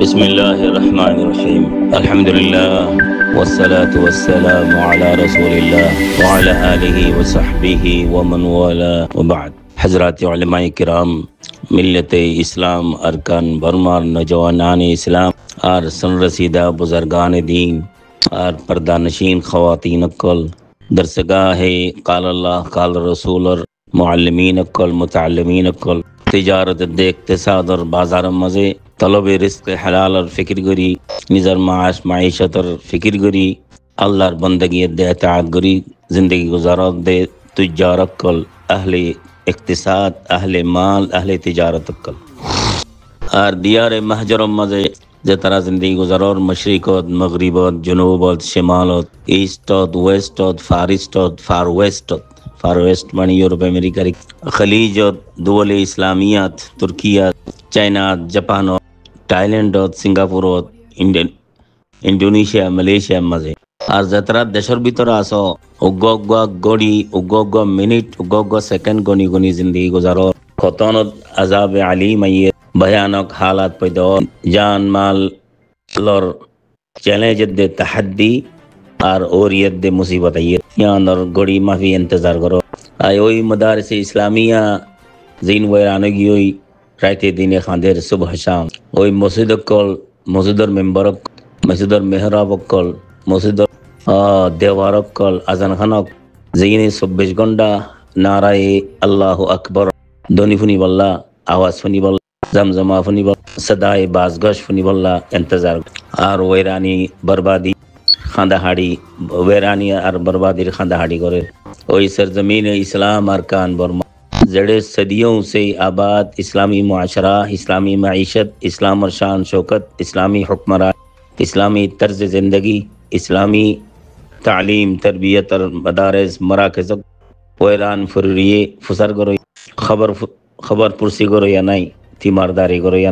बिस्मिल्लाहिर्रहमानिर्रहीम अल्हम्दुलिल्लाह वस्सलातु वस्सलामु अला रसूलिल्लाह व अला आलिहि व सहबिहि व मन वाला व बाद। हज़रात उलमाए किराम, मिल्लत इस्लाम अरकान बरमार नौजवानान इस्लाम और सनरसीदा बुज़ुर्गान दीन और पर्दानशीन ख़वातीन अक्ल दरसगाह क़ाल अल्लाह क़ाल रसूल और मुअल्लिमीन अक्ल मुतअल्लिमीन अक्ल तिजारत दे इक़्तिसाद और बाज़ार मज़े तलब रिज़्क़ हलाल और फ़िक्र गरी निज़र माश माईशत और फ़िक्र गरी अल्लाहर बंदगी दे इताअत गरी ज़िंदगी गुजारत दे तुजार अक्ल अहले इक़्तिसाद अहले माल अहले तिजारत अक्ल और दियार महजर मज़े जे तरह ज़िंदगी गुजारोर मशरिक़त मगरिबत जुनूबत शिमालत ईस्टत वेस्टत फारिस्टत फार वेस्टत फार वेस्ट मानी यूरोप अमेरिका खलीजत दुवल इस्लामियात तुर्किया China Japan Thailand Singapore Indonesia Malaysia मजे और जतरा देशर भीतर आसो उग्गा गड़ी उग्गा मिनिट उग्गा सेकंड गनी गनी जिंदगी गुजारो खतन अजाब अलीम ये भयानक हालात पैदा जान माल लर चैलेंज दे तहद्दी और यद दे मुसीबत ये यहाँ गड़ी माफी इंतजार करो आय वही मदारस इस्लामिया जीन वैरानगी हुई रायते दिन खांदेर सुबह शाम वही मस्जिद कल मस्जिदर मेंबर मस्जिदर मेहराब कल मस्जिदर देवार कल अजान खानक जीने 24 घंटा नाराए अल्लाह अकबर ध्वनि फुनी बल्ला आवाज फुनी बल्ला जमजमा फुनी बल्ला सदाए बाजगश फुनी बल्ला इंतजार और वैरानी बर्बादी खांदाहाड़ी वैरानी और बर्बादी खांदाहाड़ी करे वही सरजमीन इस्लाम अरकान बर्मा जड़े सदियों से आबाद इस्लामी मुआशरा इस्लामी मईशत इस्लाम और शान शौकत इस्लामी हुक्मरान इस्लामी तर्ज ज़िंदगी इस्लामी तालीम तरबियत और मदारस मराकज़ वैरान फुरिए फुसर करो खबर पुरसी करो या नहीं तीमारदारी करो या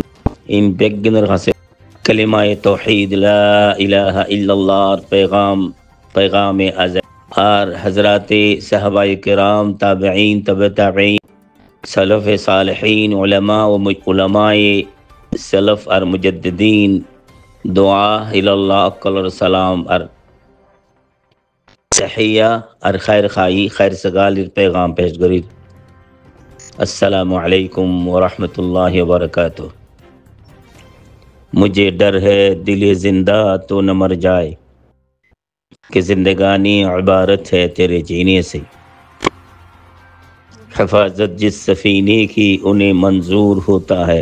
इन बेगिनर हासिल कलिमा तौहीद ला इलाहा इल्लल्लाह पैगाम अज़ और हज़रात सहाबाए किराम ताबईन तब ताबईन सलफ़ सालिहीन उलमा व उलमाए सलफ़ और मुजद्दिदीन दुआ इल्लल्लाह अक्ल सलाम और तहिया और खैर खाई खैर सगाल पैगाम पेश करी। अस्सलामु अलैकुम व रहमतुल्लाहि व बरकातुहू। मुझे डर है दिल जिंदा तो न मर जाए कि जिंदगानी इबारत है तेरे जीने से। हिफाजत जिस सफीने की उन्हें मंजूर होता है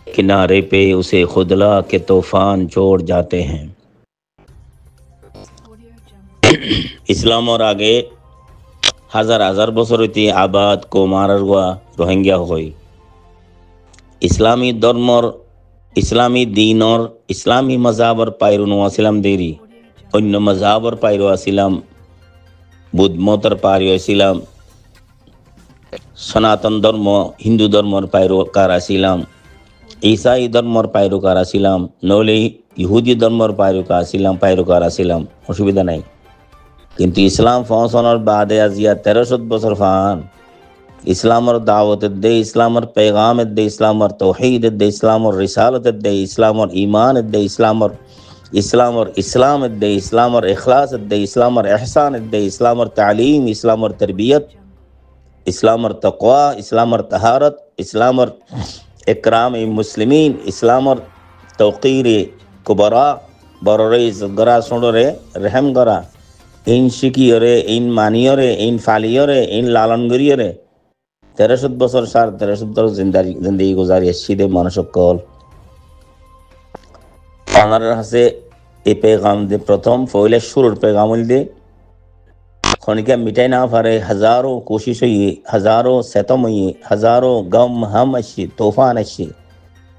किनारे पे उसे खुदला के तूफान छोड़ जाते हैं। इस्लाम और आगे हजार हजार बছর হইতে আবাদ কৌমার রোহিঙ্গা হই ইসলামী ধর্মর ইসলামী দিনর ইসলামী মজাবর পাইরুন ওয়াসিলাম দেরি অন্য মজাবর পাইরো আসিলাম বুদ্ধ মতর পাইরো আসিলাম সনাতন ধর্ম হিন্দু ধর্মর পাইরোকার আসিলাম ঈসাই ধর্মর পাইরোকার আসিলাম নলে ইহুদি ধর্মর পাইরোকার আসিলাম অসুবিধা নাই কিন্তু ইসলাম পৌঁছানোর বাদে আজিয়া 1300 বছর ফান ইসলামর দাওয়াত দে ইসলামর पैगाम दे इस्लामर तौहीद दे इस्लामर रिसालत दे इस्लामर ईमान दे इस्लामर इस्लाम दे इस्लामर इखलास दे इस्लामर एहसान दे इस्लामर तालीम इस्लामर तरबियत इस्लामर तक़वा इस्लामर तहारत इस्लामर इकराम मुस्लिमीन इस्लामर तौक़ीर कुबरा बररे इज़्ज़तगरा सुनरे रहम गरा इन शिकियरे इन मानियरे इन फालियरे इन लालनगरियरे 1300 বছর 1350 জিন্দগি গুজারি আসছিদে মানুষকল আমার হাসে এই পেগাম দে প্রথম ফয়লে শুরুর পেগাম দে খনিকা মিটাই না পারে হাজারো কোশিশ হইয়ে হাজারো সেতম হইয়ে হাজারো গম হাম আসছে তूफान আসছে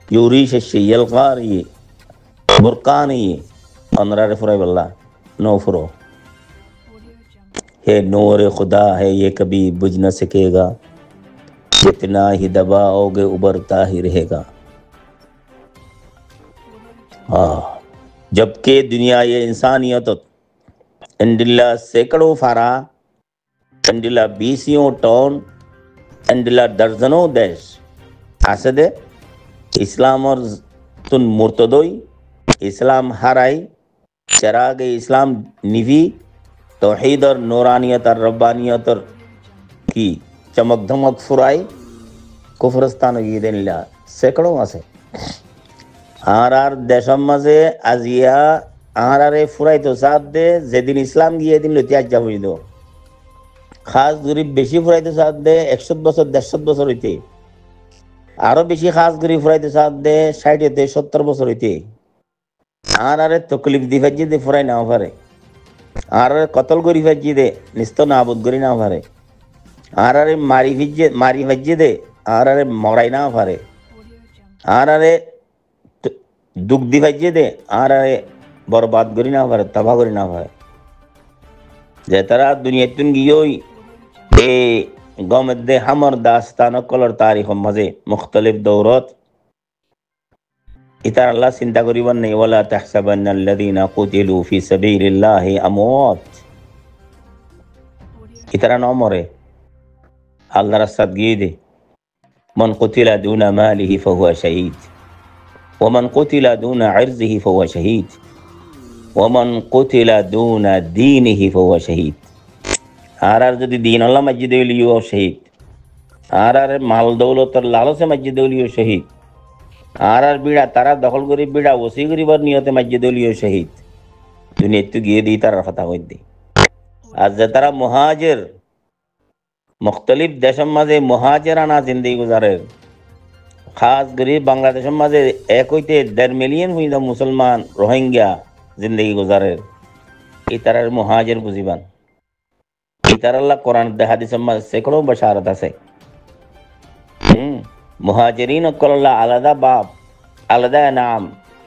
ইউরিশ আসছে ইলগার ইয়ে বুরকান ইয়ে অনরারে ফুরাই বল্লা নো ফুরো है नूर खुदा है ये कभी बुझ न सकेगा जितना ही दबाओगे उबरता ही रहेगा। हाँ, जबकि दुनिया ये इंसानियत इंडिला सैकड़ों फारा इंडिला 20 टन इंडिला दर्जनों देश आसदे ইসলামর তুন মুর্তদই ইসলাম হারাই চেরাগে ইসলাম নিভি তৌহিদর নুরানিয়ত আর রব্বানিয়তর কি চমক ধমক ফুরাই কুফরস্থান গিয়ে দিলা সেকড়ও আছে আর দেশম মাঝে আজিয়া আরে ফুরাইতো সাথ দে যেদিন ইসলাম গিয়ে দিন লতিয়াজ যাব খাস গরিব বেশি ফুরাইতে সাথ দে 100 বছর 150 বছর হইতে আরো বেশি খাস গরিব ফুরাইতে সাথ দে 60 হইতে 70 বছর হইতে আরে তকলিফ দি ভাজি দে ফুরাই নাও পারে আর কতল গরি ভাজি দে নিস্ত নাবুদ গরি নাও পারে আরে মারি ভাজি দে আরে মরাই নাও পারে আরে দুঃখ দি ভাজি দে আরে বরবাদ করি না পারে তবাহ করি না পারে যে তারা দুনিয়াতুন গিয়েই এ গমদে হামর দাস্তান কলর তারিখ মাঝে মুখতলিফ দৌরত ইতার আল্লাহ চিন্তা করিবার নেই ওয়ালা তাহসাবান্নাল্লাযীনা কুতিলু ফি সাবিলিল্লাহি আমওয়াত ইতারা ন মরে আল্লাহর রাস্তায় গিয়ে দে মান কুতিলা দুনা মালিহি ফাহুয়া শাহীদ ওয়া মান কুতিলা দুনা ইরজিহি ফাহুয়া শাহীদ ওমান কুতিলা দুনা দীনিহি ফাহুয়া শাহীদ আর যদি দিন আল্লাহ মসজিদে লিও শহীদ আর মাল দৌলতর লালসে মসজিদে লিও শহীদ আর বিড়া তারা দখল করি বিড়া ওসি করিবার নিয়তে মসজিদে লিও শহীদ দুনিয়াতে গিয়ে দিই তার কথা কই দি আর যে তারা মুহাজির মুখতলিফ দেশের মাঝে মুহাজিরানা জিন্দেগি গুজারে খাস করে বাংলাদেশের মাঝে এক হইতে 1.5 মিলিয়ন হইল মুসলমান রোহিঙ্গা জিন্দগি গুজারে এই তারার মুহাজির বুঝিবান এই তার আল্লাহ কোরআন হাদিসের মাঝে সেকড়ো বাশারত আছে মুহাজিরিন কল্লাহ আলাদা বাপ আলাদা নাম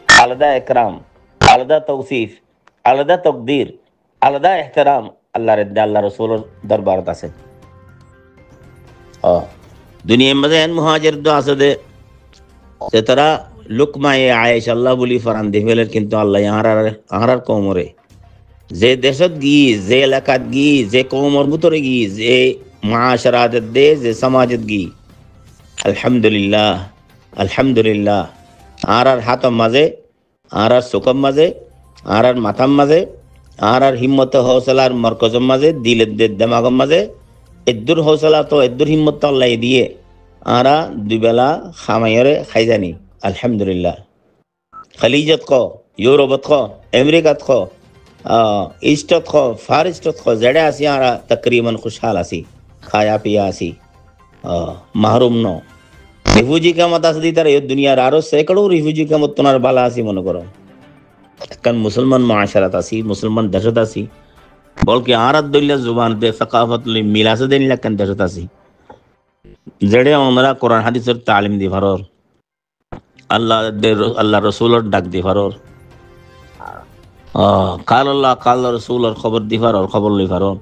আলাদা একরাম আলাদা তৌসিফ আলাদা তকদির আলাদা ইহতিরাম আল্লাহ রাসূলের দরবারত আছে দুনিয়ার মাঝে মুহাজির তো আছে দে তারা লুকমায়ে আয়েশ আল্লাহ বলি ফরান দিবেলের কিন্তু আল্লাহ আহার কৌমরে যে দেশত গি যে এলাকাত গি যে কৌমর ভিতরে গি যে মাশারাত দে যে সমাজত গি আলহামদুলিল্লাহ আলহামদুলিল্লাহ আর হাতম মাঝে আর সুকম মাঝে আর মাথাম মাঝে আর হিম্মত হৌসলার মরকজম মাঝে দিলের দেমাগম মাঝে এদ্দুর হৌসলা তো এদ্দুর হিম্মত তো আল্লাহ দিয়ে আরা দুবেলা খামাইরে খাই জানি আলহামদুলিল্লাহ খালিজত খ ইউরোপত খ আমেরিকাত খ ইস্টত খ ফার ইস্টত খ জেডে আসি আরা তকরিবন খুশহাল আসি খায়া পিয়া আসি মাহরুম ন রিফিউজি কামত আসি তার এই দুনিয়ার আরো সেকড়ো রিফিউজি কামত তোনার বালা আসি মনে করো এখন মুসলমান মাশারাত আসি মুসলমান দেশত আসি বলকে আরাত দলিয়া জুবান বে সাকাফত মিলাসে দেন লাকান দেশত আসি জেডে আমরা কোরআন হাদিসের তালিম দি ভারর আল্লাহ রসুলের ডাক দি ভারর কাল আল্লাহ কাল রসুলের খবর দি ভারর খবর লই ভারর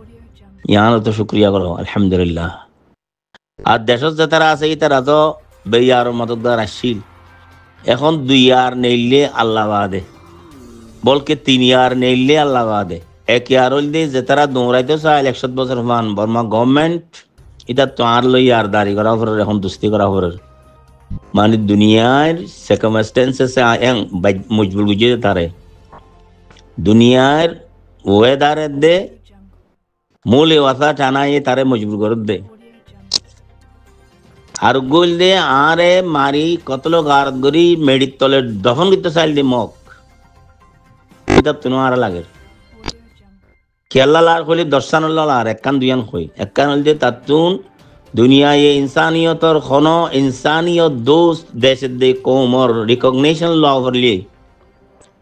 ইয়ান তো শুকরিয়া করো আলহামদুলিল্লাহ আর দেশত যে তারা আছে তারা তো বেয়ার মতদার আসছিল এখন 2 ইয়ার নেইলে আল্লাহ বাদে বলকে 3 ইয়ার নেইলে আল্লাহ বাদে 1 ইয়ার হইলে যে তারা দৌড়াইতে চায় 100 বছর মান বর্মা গভর্নমেন্ট এটা তো আর লই আর দাঁড়ি করা পরে এখন দুস্তি করা পরে মানে দুনিয়ার সার্কামস্টেন্সেস মজবুর বুঝিয়ে তারে দুনিয়ার ওয়েদারে দে মূল ওয়াসা টানাই তারে মজবুর করে দে আর গোল দে আরে মারি কতলো গারত গরি মেডির তলে দফন করতে চাইল দি মক এটা তুনো আর লাগে কেল্লা লার হইলে 10 আর একখান 2 হই একখান হইলে তাতুন দুনিয়ায় ইনসানিয়তর খন ইনসানিয়ত দোস্ত দেশের দে কৌমর রিকগনিশন ল করলি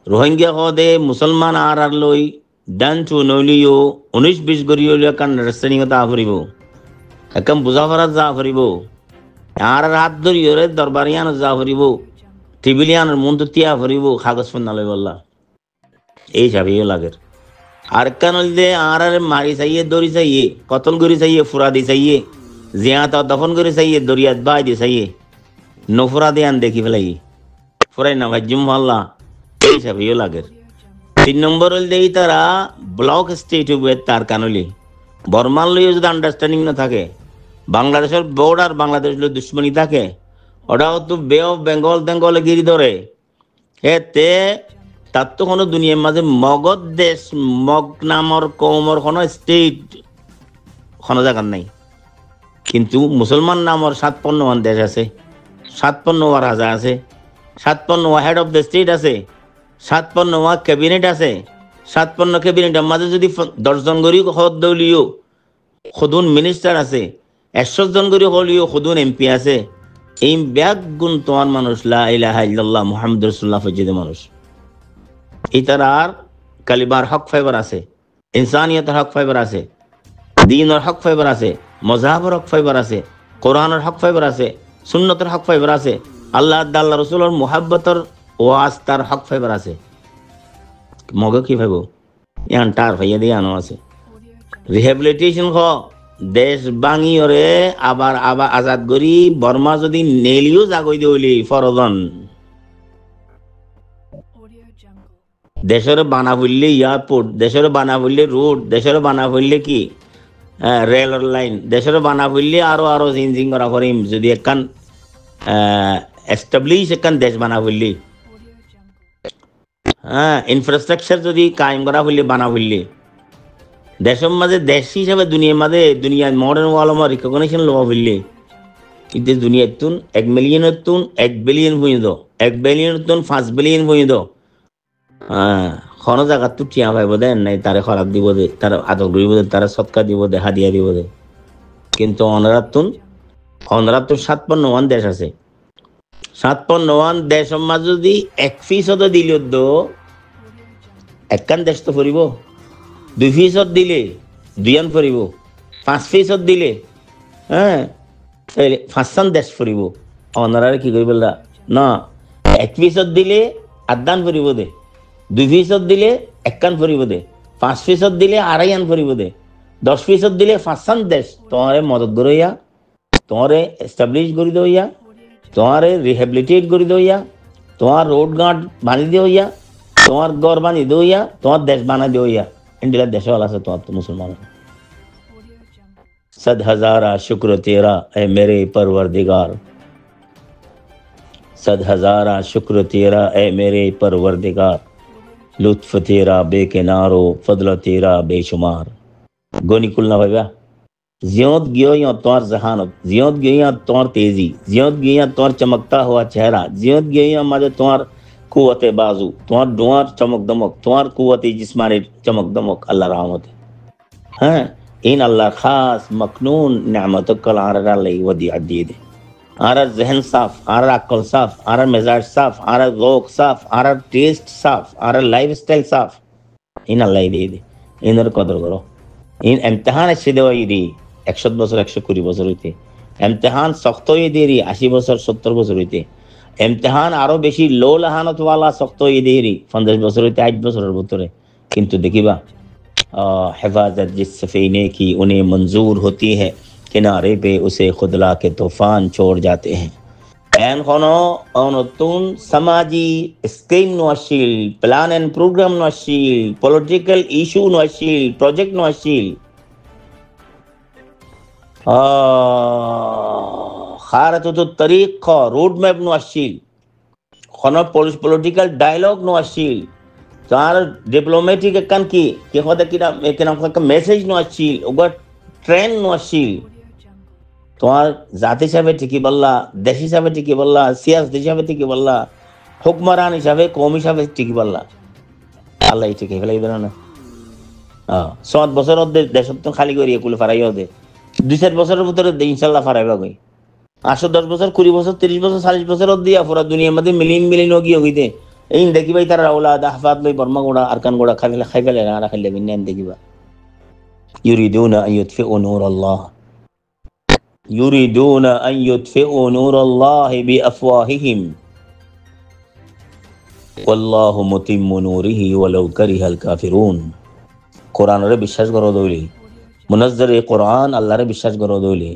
রোহিঙ্গা দে মুসলমান আর লই ডান্স নইলিও 19-20 গরিও কান রেস্টনিয়ত আফরিব একম বুঝাফারাত যা আফরিব আর হাত ধরিওরে দরবারিয়ান যা আফরিব টিবিলিয়ান মন্ত তিয়া আফরিব কাগজ ফন্নালে বললা এই যাবিও লাগে আর কান হইলে আর মারি চাইয়ে দড়ি চাইয়ে কতল গরি চাইয়ে ফুরাদি চাইয়ে জিয়াতা দফন করে চাইয়ে দরিয়াত বাই দিয়ে চাইয়ে নফরা দিয়ে আন দেখি ফেলাই ফুরাই না ভাই জুম আল্লাহ এই হিসাবেও লাগে 3 নম্বর হইলে তারা ব্লক স্টেট হইবে তার কানলি বর্মার লইও যদি আন্ডারস্ট্যান্ডিং না থাকে বাংলাদেশের বর্ডার বাংলাদেশ দুশ্মনী থাকে ওটাও তো বে অফ বেঙ্গলে গিরি ধরে এতে তার তো কোনো দুনিয়ার মাঝে মগধ দেশ মগ নামর কৌমর কোনো স্টেট কোনো জায়গার নাই, কিন্তু মুসলমান নামর 57 দেশ আছে, 57 রাজা আছে, 57 হেড অফ দ্য স্টেট আছে, 57 ক্যাবিনেট আছে, 57 ক্যাবিনেটের মাঝে যদি 10 জন করি হদ দলীয় সদুন মিনিস্টার আছে, 100 জন করি হলিও সদুন এমপি আছে। এই ব্যাগ গুণ তোমার মানুষ লা ইলাহা ইল্লাল্লাহ মুহাম্মদ রাসূলুল্লাহ ফজিদ মানুষ ইতার আর কালিবার হক ফাইবার আছে, ইনসানিয়তের হক ফাইবার আছে, দিনের হক ফাইবার আছে, মজাহের হক ফাইবার আছে, কোরআনের হক ফাইবার আছে, সুন্নতের হক ফাইবার আছে, আল্লাহ আল্লাহ রসুলের মুহাব্বতের ও আস্তার হক ফাইবার আছে। মগে কি ভাইব ইয়ান টার ভাইয়া দিয়ে আনো আছে রিহেবিলিটেশন হ দেশ বাঙি ওরে আবার আবার আজাদ করি বর্মা যদি নেলিও জাগই দিলি ফরজন দেশের বানা বললে এয়ারপোর্ট, দেশের বানা বললে রোড, দেশের বানা বললে কি রেল লাইন, দেশের বানা বললে আরো আরো জিনজিং করা করিম যদি একখান এস্টাবলিশ একখান দেশ বানা বললি, হ্যাঁ ইনফ্রাস্ট্রাকচার যদি কায়েম করা হইলে বানা হইলে দেশের মাঝে দেশ হিসাবে দুনিয়ার মাঝে দুনিয়ার মডার্ন ওয়ালমা রিকগনিশন লওয়া হইলে কিন্তু দুনিয়ার তুন 1 মিলিয়নের তুন 1 বিলিয়ন হয়ে দো, 1 বিলিয়নের তুন 5 বিলিয়ন হয়ে দো। হ্যাঁ কোনো জায়গা তো টিয়া পাইব দেন নাই, তারা খরাক দিব দে, তারা আদর দিব দে, তারা সৎকার দিব দে, হাদিয়া দিব দে। কিন্তু অনরাত 57 দেশ আছে, 57 দেশের মাঝে যদি 1% দিল দো একখান দেশ তো ফুরিব, 2% দিলে 2 ফুরিব, 5% দিলে হ্যাঁ 5 দেশ ফুরিব। অনারা কি করি বললা না 1% দিলে আদান ফুরিব দে, 2% দিলে একখান ফুরিব দে, 5% দিলে 2.5 ফুরিব দে, 10% দিলে 5 দেশ তোমারে মদত করইয়া, তোমারে এস্টাবলিশ করি দইয়া, তোমারে রিহেবিলিটেট করি দইয়া, তোমার রোড গার্ড বানি দইয়া, তোমার ঘর বানি দইয়া, তোমার দেশ বানা দইয়া। इंडिया देश वाला से तो आप तो मुसलमान हो। 100,000 शुक्र तेरा ए मेरे परवरदिगार, 100,000 शुक्र तेरा ए मेरे परवरदिगार, लुत्फ तेरा बेकिनारो फजल तेरा बेशुमार। गोनी कुलना भाईया जियोत गियो या तौर जहानत, जियोत गियो या तौर तेजी, जियोत गियो या तौर चमकता हुआ चेहरा, जियोत गियो या मदद तौर कुव्वत बाजू, तुम्हार डोर चमक दमक, तुम्हार कुव्वत जिस्मानी चमक दमक अल्लाह रहमत है। इन अल्लाह खास मखनून नेमत कल आरा लई वदी अदी दे, आरा जहन साफ, आरा अक्ल साफ, आरा मिजाज साफ, आरा ज़ौक़ साफ, आरा टेस्ट साफ, आरा लाइफस्टाइल साफ। इन अल्लाह दे दे इनर कदर करो। इन इम्तिहान अच्छे देवाई दी 100 বছর 120 বছর হইতে, इम्तिहान सख्त হই দেরি 80 বছর 70 বছর হইতে, इम्तिहान आरो बेशी लो लहानत वाला सख्त ये देरी 50 বছর হইতে 8 বছরের ভিতরে। কিন্তু দেখিবা हिफाजत जिस सफीने की उन्हें मंजूर होती है, किनारे पे उसे खुदला के तूफान छोड़ जाते हैं। एन खनो अनतुन समाजी स्कीम नोशिल, प्लान एंड प्रोग्राम नोशिल, पॉलिटिकल इशू नोशिल, प्रोजेक्ट नोशिल, खारतुत तरीक खो रोड मैप नोशिल, खनो पॉलिटिकल डायलॉग नोशिल, तार डिप्लोमेटिक कन की के होदा किरा एकना का मेसेज नोशिल, उगर ट्रेन नोशिल, তোমার জাতি হিসাবে ঠিকই বললা, দেশ হিসাবে ঠিকই বললা, সিয়াসত হিসাবে ঠিকই বললা, হুকমরান হিসাবে কম হিসাবে ঠিকই বললা। আল্লাহ ঠিকই ফেলাই দেন না। 7 বছর দেশ তো খালি করিয়ে কুলে ফারাই দে, 2-4 বছরের ভিতরে ইনশাল্লাহ ফারাইবা গই। 8 10 বছর 20 বছর 30 বছর 40 বছর দিয়া পুরা দুনিয়ার মধ্যে মিলিয়ন মিলিয়ন গিয়ে হইতে এই দেখিবাই তার আওলাদ আহফাদ লই বর্মা গোড়া আরকান গোড়া খাইলে না খাইলে বিন্যান দেখিবা। ইউরিদুনা আন ইউতফিউ নূরাল্লাহ, يريدون أن يطفئوا نور الله بأفواههم والله متم نوره ولو كره الكافرون। قرآن রে বিশ্বাস করো দইলি, মুনাজ্জাল কোরআন আল্লাহ রে বিশ্বাস করো দইলি,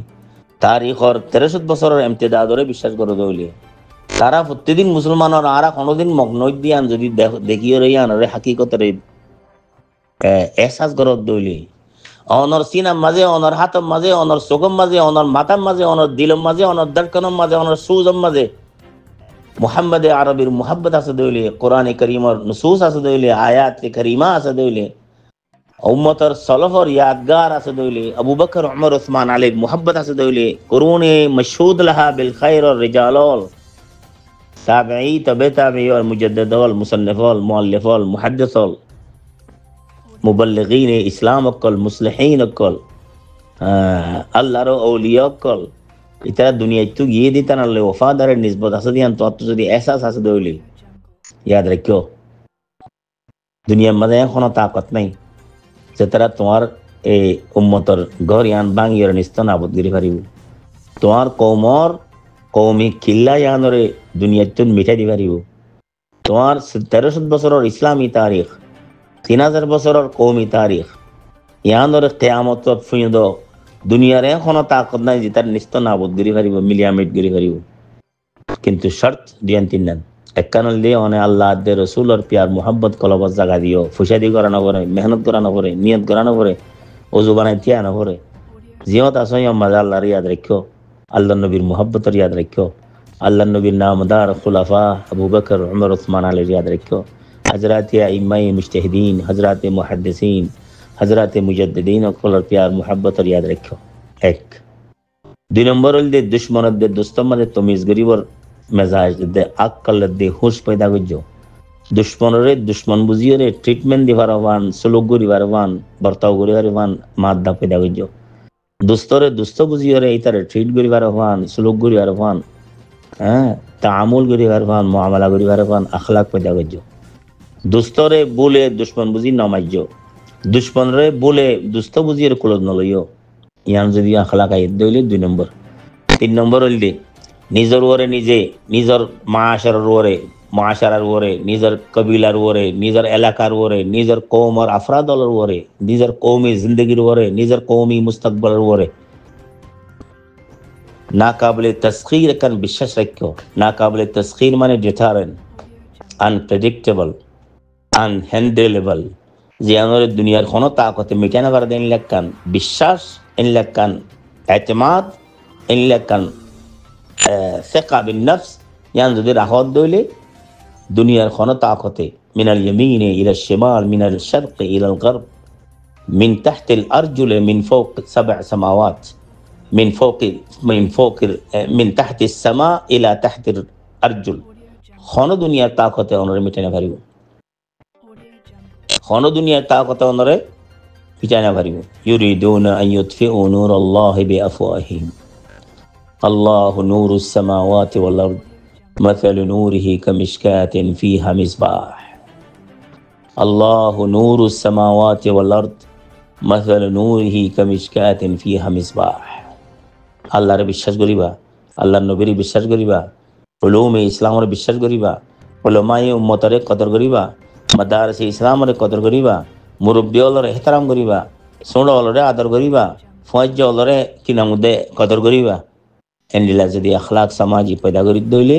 তারিখর 1300 বছরের ইমতিদাদ রে বিশ্বাস করো দইলি। তারা প্রতিদিন মুসলমানরা আর কোনদিন মগ্ন দিয়ান যদি দেখিও রে আনরে হাকিকত রে এহসাস করো দইলি। অনর সিনার মাঝে, অনর হাতর মাঝে, অনর চোখের মাঝে, অনর মাথার মাঝে, অনর দিলের মাঝে, অনর দরকানের মাঝে, অনর সুজের মাঝে মুহাম্মদে আরবির মুহাব্বত আছে দইলে, কোরআনে করিমর নুসুস আছে দইলে, আয়াত করিমা আছে দইলে, উম্মতর সলফর ইয়াদগার আছে দইলে, আবু বকর উমর উসমান আলীর মুহাব্বত আছে দইলে, কুরুনে মশহুদ লাহা বিল খায়র ওর রিজালল তাবেঈ তবে তাবেঈ ওর মুজাদ্দিদল মুসান্নিফল মুআল্লিফল মুহাদ্দিসল মুবাল্লিগিন ইসলাম অকল মুসলিহিন অকল আল্লাহর আউলিয়া অকল ইতারা দুনিয়ায় গিয়ে দিতান আল্লাহ ওফাদারের নিসবত আছে দিয়ান তো যদি এহসাস আছে দইলে ইয়াদ রাখিও দুনিয়ার মধ্যে এখনো তাকত নাই যে তারা তোমার এই উম্মতর ঘর ইয়ান বাঙিয়র নিস্ত নাবদ গিরি পারিব তোমার কৌমর কৌমি কিল্লা ইয়ানরে দুনিয়াতুন মিঠাই দি পারিব তোমার 1300 বছরের ইসলামী তারিখ 3000 বছরের কৌমি তারিখ ইয়ানরে কিয়ামত পর্যন্ত দুনিয়ার এখনো তাকত নাই যে তার নিস্ত নাবদ গিরি পারিব মিলিয়ামিট গিরি পারিব কিন্তু শর্ত দিয়ান তিন এককানল দিয়ে অনে আল্লাহ দে রসুল আর পিয়ার মোহাম্মত কলবত জাগা দিও ফুসাদি করানো পরে মেহনত করানো পরে নিয়ত করানো পরে অজু বানাই তিয়ানো পরে জিয়ত আসই মাঝে আল্লাহর ইয়াদ রাখো আল্লাহ নবীর মোহাব্বতর ইয়াদ রাখো আল্লাহ নবীর নামদার খুলাফা আবু বকর উমর উসমান আলীর ইয়াদ রাখো হজরত ইমাই মুজতাহিদিন হজরত মুহাদ্দিসিন হজরত মুজাদ্দিদিন অকলর পিয়ার মোহাব্বতর ইয়াদ রাখো এক 2 নম্বর হল দে দুশ্মনদের দোস্তর মাঝে তমিজ গরিবর মেজাজ দে আক্কাল দে হুশ পয়দা করছো দুশ্মনরে দুশ্মন বুঝিয়ে ট্রিটমেন্ট দিবার হওয়ান সুলুক করিবার হওয়ান বর্তাও করিবার হওয়ান মাদ্দা পয়দা করছো দুস্তরে দুস্ত বুঝিয়ে ইতারে ট্রিট করিবার হওয়ান সুলুক করিবার হওয়ান হ্যাঁ তামুল করিবার হওয়ান মুআমালা করিবার হওয়ান আখলাক পয়দা করছো দুস্তরে বলে দুশ্মন বুঝি নমাজ্য দুশ্মনরে বলে দুস্ত বুঝিয়ে কুলত নলইও ইয়ান যদি আখলাক আইত দইলে 2 নম্বর 3 নম্বর হইল দে নিজের ওরে নিজে নিজের মাশারার ওরে নিজের কবিলার ওরে নিজের এলাকার ওরে নিজের কৌমর আফরাদলের ওরে নিজের কৌমি জিন্দগির ওরে নিজের কৌমি মুস্তাকবলের ওরে না কাবিলে তসখির কান বিশ্বাস রাখো না কাবিলে তসখির মানে ডিটারেন্ট আনপ্রেডিক্টেবল আনহ্যান্ডেলেবল যে আমাদের দুনিয়ার কোনো তাকতে মিটানো পারে দেন লেখান বিশ্বাস ইন লেখান এতেমাদ ইন লেখান ثقة بالنفس يعني যদি রাহত দইলে দুনিয়ার কোনো তাকতে من اليمين إلى الشمال من الشرق إلى الغرب من تحت الأرجل من فوق 7 سماوات من تحت السماء إلى تحت الأرجل কোনো দুনিয়ার তাকতে ওনরে মিটাইনা পারিব কোনো দুনিয়ার তাকতে ওনরে মিটাইনা পারিব يريدون أن يطفئوا نور الله بأفواههم الله نور السماوات والأرض مثل نوره كمشكاة فيها مصباح الله نور السماوات والأرض مثل نوره كمشكاة فيها مصباح আল্লাহর বিশ্বাস করিবা আল্লাহর নবীর বিশ্বাস করিবা উলুমে ইসলামের বিশ্বাস করিবা উলামায়ে উম্মতরে কদর করিবা মাদারিসে ইসলামের কদর করিবা মুরব্বিয়লরে ইহতিরাম করিবা সোড়লরে আদর করিবা ফয়জলরে কিনামুদে কদর করিবা এন্ডিলা যদি আখলাক সমাজি পয়দা করি দইলে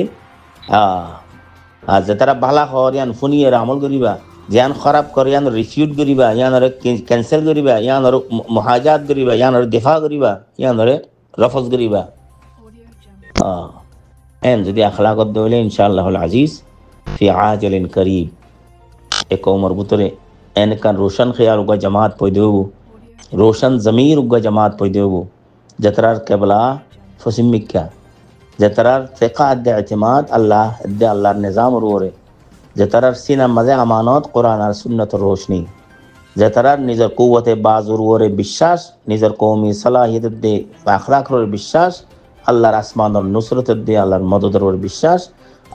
যে তারা ভালা হরিয়ান ফুনিয়ের আমল করিবা জ্ঞান খারাপ করিয়ান রিফিউট করিবা ইয়ানরে ক্যান্সেল করিবা ইয়ানরে মুহাজাত করিবা ইয়ানরে দিফা করিবা ইয়ানরে রফজ করিবা এন যদি আখলাকত দইলে ইনশাআল্লাহুল আজিজ ফি আজলিন করিব এক ওমর ভিতরে এন কান রোশন খেয়াল উগা জামাত পয়দেব রোশন জমির উগা জামাত পয়দেব যতরার কেবলা ফসিমিকা যতরার ফিকা আদ ইতিমাদ আল্লাহ আদ আল্লাহর নিজাম ওরে যতরার সিনা মাঝে আমানত কোরআন আর সুন্নতর রোশনি যতরার নিজের কুওয়াতে বাজুর ওরে বিশ্বাস নিজের কওমি সালাহিয়ত দে আখলাকর বিশ্বাস আল্লাহর আসমানের নুসরত দে আল্লাহর মদদের ওরে বিশ্বাস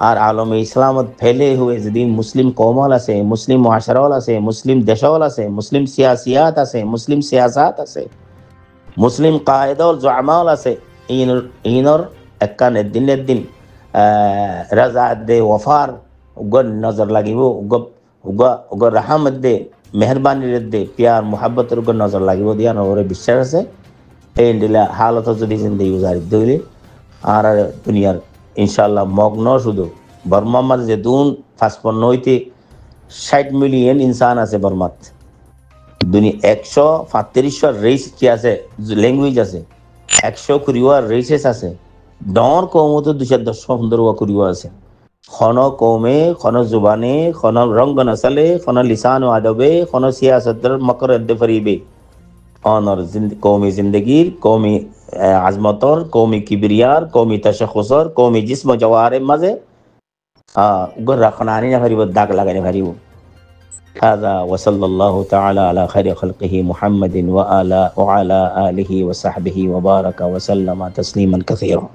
আর আলমে ইসলামত ফেলে হুয়ে যেদিন মুসলিম কওমল আছে মুসলিম মুআশারাল আছে মুসলিম দেশওয়াল আছে মুসলিম সিয়াসিয়াত আছে মুসলিম সিয়াসাত আছে মুসলিম কায়েদল জুআমাল আছে ইনর একখান দিনের দিন রাজা দে ওয়াফার উগর নজর লাগিব উগর রাহমত দে মেহরবানির দে প্যার মোহাব্বতের উগর নজর লাগিব দিয়া ওরে বিশ্বাস আছে এই দিলা হালত যদি জিন্দগি গুজারি দইলে আর দুনিয়ার ইনশাআল্লাহ মগ্ন শুধু বর্মার মাঝে যে দুন 55 হইতে 60 মিলিয়ন ইনসান আছে বর্মাত দুনিয়া 135 রেস কি আছে, ল্যাঙ্গুয়েজ আছে, 100 রেসেস আছে। ডর কৌমতো 210 কুরিয়া আছে। খন কৌমে, খন জুবানে, খন রঙ্গ নসালে, খন লিসান ও আদবে, খন সিয়াসতের মকর ফরিবে। অনর কৌমি জিন্দগির, কৌমি আজমতর, কৌমি কিবরিয়ার, কৌমি তশখুসর, কৌমি জিসম জওয়ারের মাঝে গর্রা খন আনি না পারিব, দাগ লাগানি পারিব। هذا وصلى الله تعالى على خير خلقه محمد وعلى آله وصحبه وبارك وسلم تسليما كثيرا.